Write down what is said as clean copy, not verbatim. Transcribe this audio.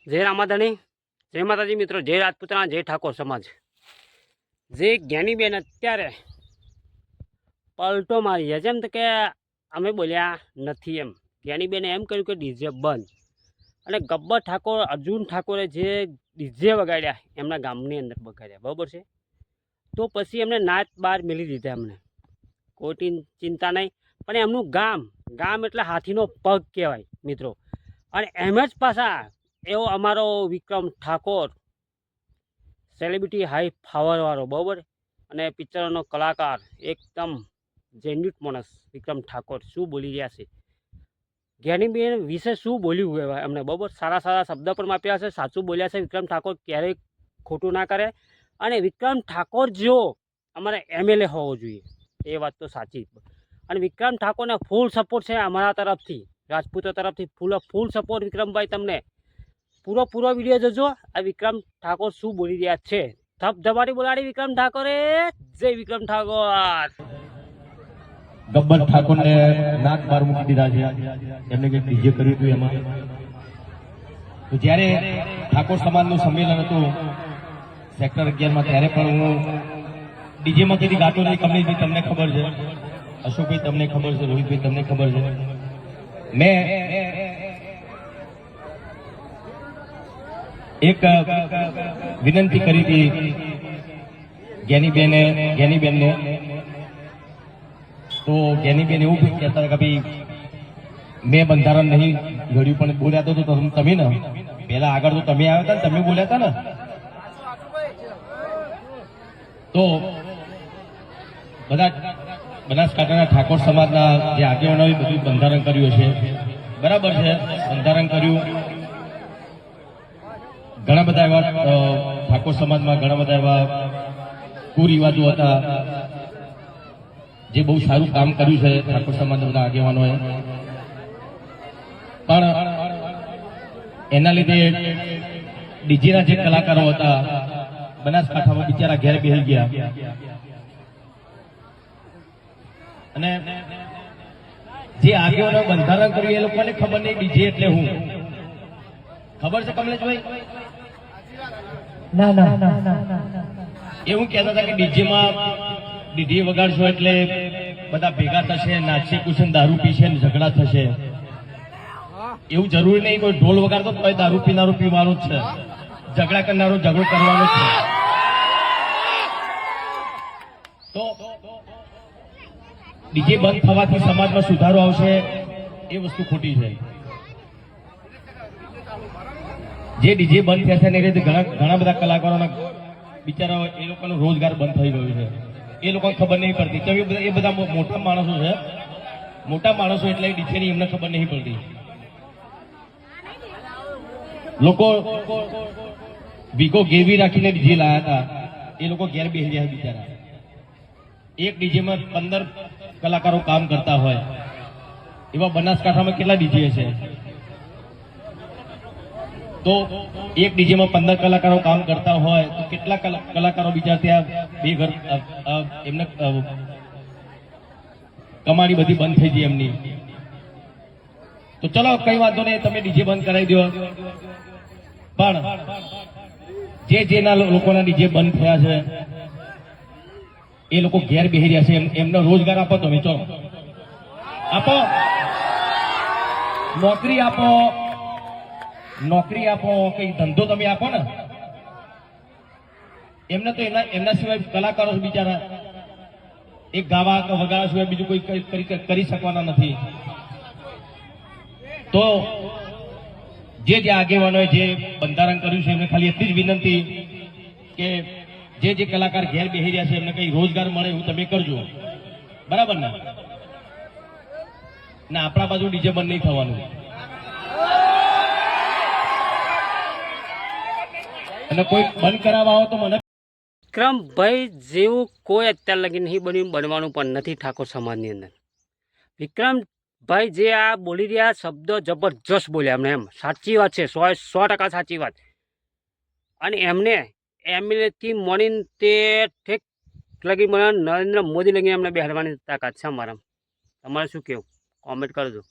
જય રામાધણી, જય માતાજી મિત્રો, જય રાજપૂતના, જય ઠાકોર સમાજ. જે જ્ઞાનીબેન અત્યારે પલટો મારી છે, જેમ કે અમે બોલ્યા નથી એમ જ્ઞાનીબેને એમ કહ્યું કે ડીજે બંધ, અને ગબ્બર ઠાકોર અર્જુન ઠાકોરે જે ડીજે વગાડ્યા એમના ગામની અંદર વગાડ્યા, બરાબર છે. તો પછી એમને નાચ બહાર મેલી દીધા, એમને કોઈ ચિંતા નહીં. પણ એમનું ગામ એટલે હાથીનો પગ કહેવાય મિત્રો. અને એમ જ પાછા એવો અમારો વિક્રમ ઠાકોર સેલિબ્રિટી હાઈ પાવરવાળો, બરાબર, અને પિક્ચરનો કલાકાર એકદમ જેન્યુટ માણસ વિક્રમ ઠાકોર શું બોલી રહ્યા છે, જ્ઞાનીબેન વિશે શું બોલ્યું હોય એમને, બરાબર. સારા સારા શબ્દ પણ માપ્યા છે, સાચું બોલ્યા છે. વિક્રમ ઠાકોર ક્યારેય ખોટું ના કરે, અને વિક્રમ ઠાકોર જો અમારે એમએલએ હોવો જોઈએ, એ વાત તો સાચી. અને વિક્રમ ઠાકોરને ફૂલ સપોર્ટ છે અમારા તરફથી, રાજપૂતો તરફથી ફૂલ સપોર્ટ વિક્રમભાઈ. તમને પૂરો વિડીયો જોજો. આ વિક્રમ ઠાકોર શું બોલી રહ્યા છે. ધબધબાટી બોલાડી વિક્રમ ઠાકોરે. જય વિક્રમ ઠાકોર. ગબ્બર ઠાકોરને નાક બહાર મૂકી દીધા છે, એમને કંઈક ડીજે કર્યું હતું એમાં. તો જ્યારે ઠાકોર સમાજનું સંમેલન હતું સેક્ટર 11માં, ત્યારે પણ હું ડીજેમાં કદી ગાતો નહીં. કમલેશભાઈ તમને ખબર છે, અશોકભાઈ તમને ખબર છે, રોહિતભાઈ તમને ખબર છે. મેં એક વિનંતી કરી હતી જ્ઞાનીબેનને. તો જ્ઞાનીબેન એવું કહેતા હતા કે ભાઈ મેં બંધારણ નહીં ઘડ્યું, પણ બોલ્યા તો તમે ને પહેલા આગળ તો તમે આવ્યા હતા ને તમે બોલ્યા હતા ને. તો બધા બનાસકાંઠાના ઠાકોર સમાજના જે આગેવાનોએ બધું બંધારણ કર્યું છે, બરાબર છે, બંધારણ કર્યું. ઘણા બધા એવા ઠાકોર સમાજમાં ઘણા બધા એવા કુરિવાજો હતા, જે બહુ સારું કામ કર્યું છે ઠાકોર સમાજના બધા આગેવાનોએ. પણ એના લીધે ડીજેના જે કલાકારો હતા બનાસકાંઠામાં બિચારા ઘેર બેસી ગયા. અને જે આગેવાનો બંધારણ કર્યું એ લોકોને ખબર નહીં ડીજે એટલે હું. ખબર છે કમલેશભાઈ? એવું કહેતા હતા કે ડીજે વગાડશો એટલે બધા ભેગા થશે, નાચશે, કુશન, દારૂ પીશે, ઝઘડા થશે. એવું જરૂરી નહીં. કોઈ ઢોલ વગાડતો તો દારૂ પીનારું પીવાનું જ છે, ઝઘડા કરનારો ઝઘડો કરવાનો જ છે. તો ડીજે બંધ થવાથી સમાજમાં સુધારો આવશે એ વસ્તુ ખોટી છે. જે ડીજે બંધ થયા છે ને રીતે ઘણા બધા કલાકારોના બિચારા એ લોકોનો રોજગાર બંધ થઈ ગયો છે. એ લોકોને ખબર નહીં પડતી. એ બધા મોટા માણસો છે, મોટા માણસો એટલે ડીજેની એમને ખબર નહીં પડતી. લોકો વીગો ગેરવી રાખીને ડીજે લાયા હતા, એ લોકો ઘેર બેસી રહ્યા બિચારા. એક ડીજેમાં 15 કલાકારો કામ કરતા હોય, એવા બનાસકાંઠામાં કેટલા ડીજે છે? તો એક ડીજેમાં 15 કલાકારો કામ કરતા હોય તો કેટલા કલાકારો બીજા ત્યાં બે ઘર એમને કમાણી બધી બંધ થઈ ગઈ એમની. તો ચલો કઈ વાંધો નહીં, તમે ડીજે બંધ કરાવી દો. પણ જેના લોકોના ડીજે બંધ થયા છે એ લોકો ઘેર બેસી રહ્યા છે, એમને રોજગાર આપો. તમે ચલો આપો, નોકરી આપો, કઈ ધંધો તમે આપો ને. એમને તો એમના સિવાય કલાકારો બિચારા એક ગાવા કે વગાડવા સિવાય બીજું કોઈ કરી શકવાના નથી. તો જે આગેવાનોએ જે બંધારણ કર્યું છે એમને ખાલી એટલી જ વિનંતી કે જે કલાકાર ઘેર બેસી રહ્યા છે એમને કઈ રોજગાર મળે એવું તમે કરજો, બરાબર ને? આપણા બાજુ ડીજે બંધ નહીં થવાનું. અને કોઈ બંધ કરાવવા આવો તો મને. વિક્રમભાઈ જેવું કોઈ અત્યાર લગી નહીં બન્યું, બનવાનું પણ નથી ઠાકોર સમાજની અંદર. વિક્રમભાઈ જે આ બોલી રહ્યા શબ્દો જબરજસ્ત બોલ્યા એમને, એમ સાચી વાત છે, 100% સાચી વાત. અને એમને એમએલએથી મળીને તે ઠેક લગી મને નરેન્દ્ર મોદી લગીને એમને બેહાડવાની તાકાત છે અમારા. તમારે શું કહેવું? કોમેન્ટ કરજો.